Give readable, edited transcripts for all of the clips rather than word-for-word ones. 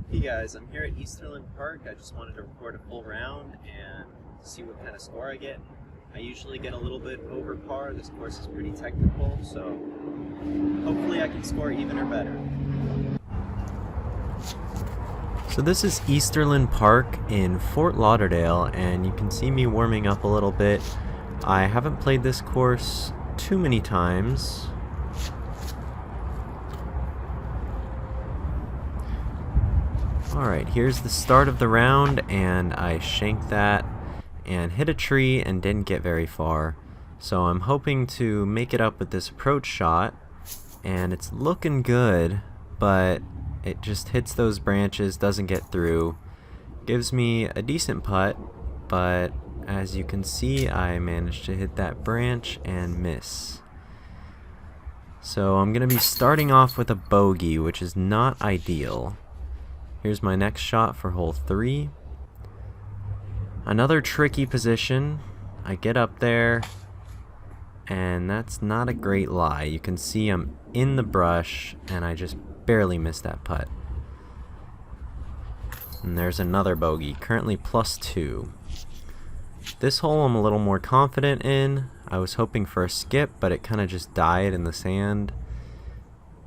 Hey guys, I'm here at Easterlin Park. I just wanted to record a full round and see what kind of score I get. I usually get a little bit over par. This course is pretty technical, so hopefully I can score even or better. So this is Easterlin Park in Fort Lauderdale, and you can see me warming up a little bit. I haven't played this course too many times. Alright, here's the start of the round, and I shanked that and hit a tree and didn't get very far. So I'm hoping to make it up with this approach shot, and it's looking good, but it just hits those branches, doesn't get through. Gives me a decent putt, but as you can see, I managed to hit that branch and miss. So I'm going to be starting off with a bogey, which is not ideal. Here's my next shot for hole 3. Another tricky position. I get up there, and that's not a great lie. You can see I'm in the brush, and I just barely missed that putt. And there's another bogey, currently +2. This hole I'm a little more confident in. I was hoping for a skip, but it kind of just died in the sand.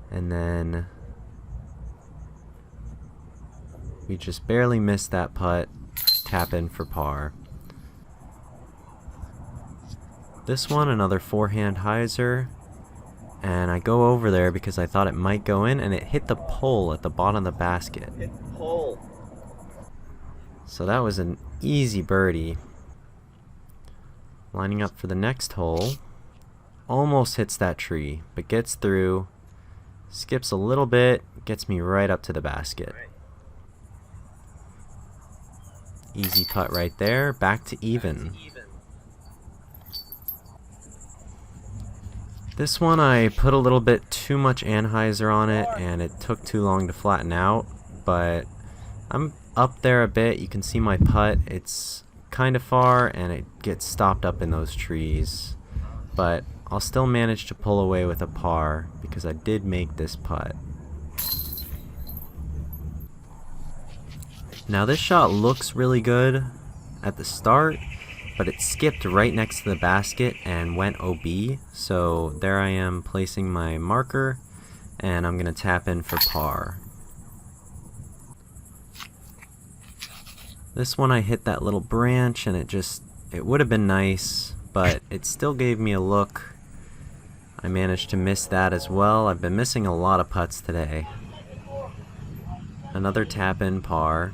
And then we just barely missed that putt. Tap in for par. This one, another forehand hyzer. And I go over there because I thought it might go in, and it hit the pole at the bottom of the basket. Hit the pole. So that was an easy birdie. Lining up for the next hole. Almost hits that tree, but gets through. Skips a little bit, gets me right up to the basket. Easy putt right there, back to even. This one I put a little bit too much anhyzer on it, and it took too long to flatten out, but I'm up there a bit. You can see my putt. It's kind of far, and it gets stopped up in those trees, but I'll still manage to pull away with a par because I did make this putt. Now this shot looks really good at the start, but it skipped right next to the basket and went OB, so there I am placing my marker, and I'm going to tap in for par. This one I hit that little branch, and it would have been nice, but it still gave me a look. I managed to miss that as well. I've been missing a lot of putts today. Another tap in par.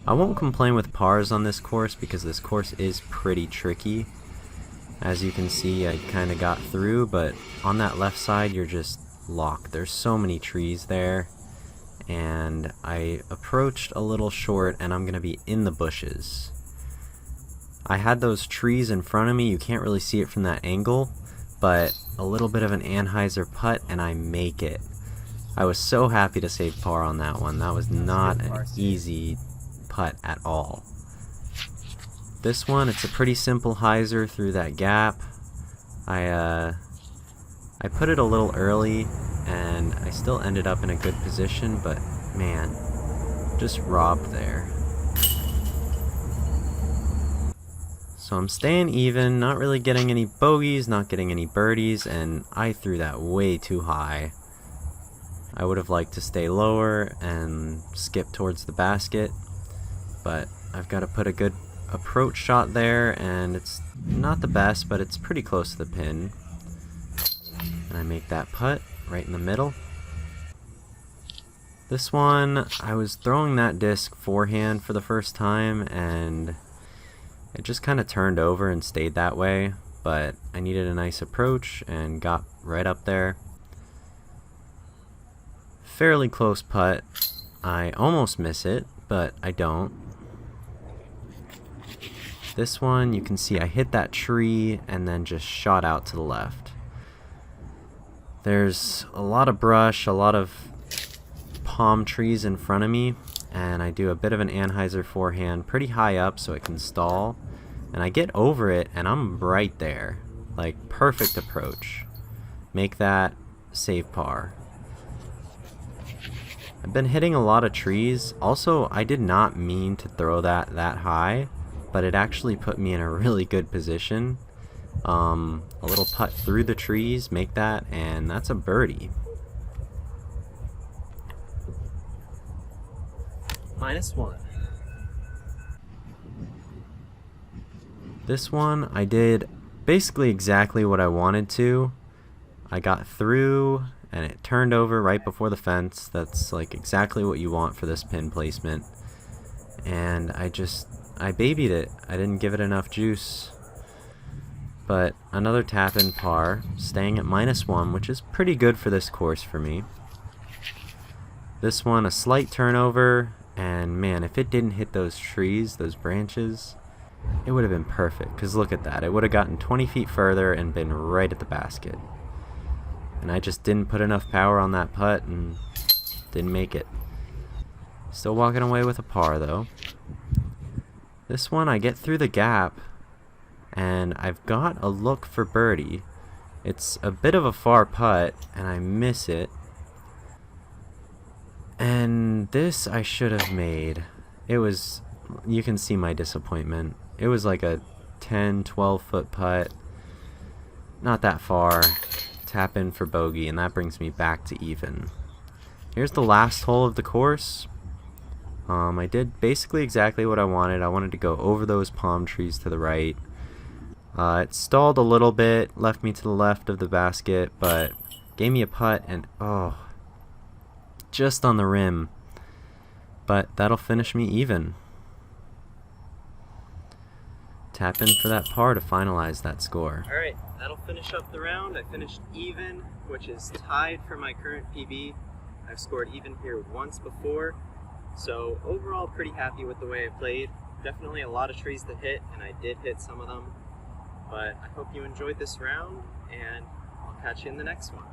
I won't complain with pars on this course because this course is pretty tricky. As you can see, I kind of got through, but on that left side you're just locked. There's so many trees there, and I approached a little short, and I'm going to be in the bushes. I had those trees in front of me. You can't really see it from that angle, but a little bit of an anhyzer putt, and I make it. I was so happy to save par on that one. That was not an easy putt at all. This one, it's a pretty simple hyzer through that gap. I put it a little early, and I still ended up in a good position, but man, just robbed there. So I'm staying even, not really getting any bogeys, not getting any birdies, and I threw that way too high. I would have liked to stay lower and skip towards the basket, but I've got to put a good approach shot there, and it's not the best, but it's pretty close to the pin. And I make that putt right in the middle. This one, I was throwing that disc forehand for the first time, and it just kind of turned over and stayed that way, but I needed a nice approach and got right up there. Fairly close putt. I almost miss it, but I don't. This one, you can see I hit that tree and then just shot out to the left. There's a lot of brush, a lot of palm trees in front of me, and I do a bit of an anhyzer forehand pretty high up so it can stall, and I get over it and I'm right there. Like, perfect approach. Make that, save par. I've been hitting a lot of trees. Also, I did not mean to throw that high, but it actually put me in a really good position. A little putt through the trees, make that, and that's a birdie. -1. This one, I did basically exactly what I wanted to. I got through, and it turned over right before the fence. That's like exactly what you want for this pin placement. And I babied it. I didn't give it enough juice. But another tap in par, staying at -1, which is pretty good for this course for me. This one, a slight turnover, and man, if it didn't hit those trees, those branches, it would have been perfect. Because look at that, it would have gotten 20 feet further and been right at the basket. And I just didn't put enough power on that putt and didn't make it. Still walking away with a par though. This one, I get through the gap, and I've got a look for birdie. It's a bit of a far putt, and I miss it. And this I should have made. It was, you can see my disappointment. It was like a 10-12 foot putt. Not that far. Tap in for bogey, and that brings me back to even. Here's the last hole of the course. I did basically exactly what I wanted. I wanted to go over those palm trees to the right. It stalled a little bit, left me to the left of the basket, but gave me a putt, and oh, just on the rim. But that'll finish me even. Tap in for that par to finalize that score. Alright, that'll finish up the round. I finished even, which is tied for my current PB. I've scored even here once before. So overall, pretty happy with the way I played. Definitely a lot of trees to hit, and I did hit some of them. But I hope you enjoyed this round, and I'll catch you in the next one.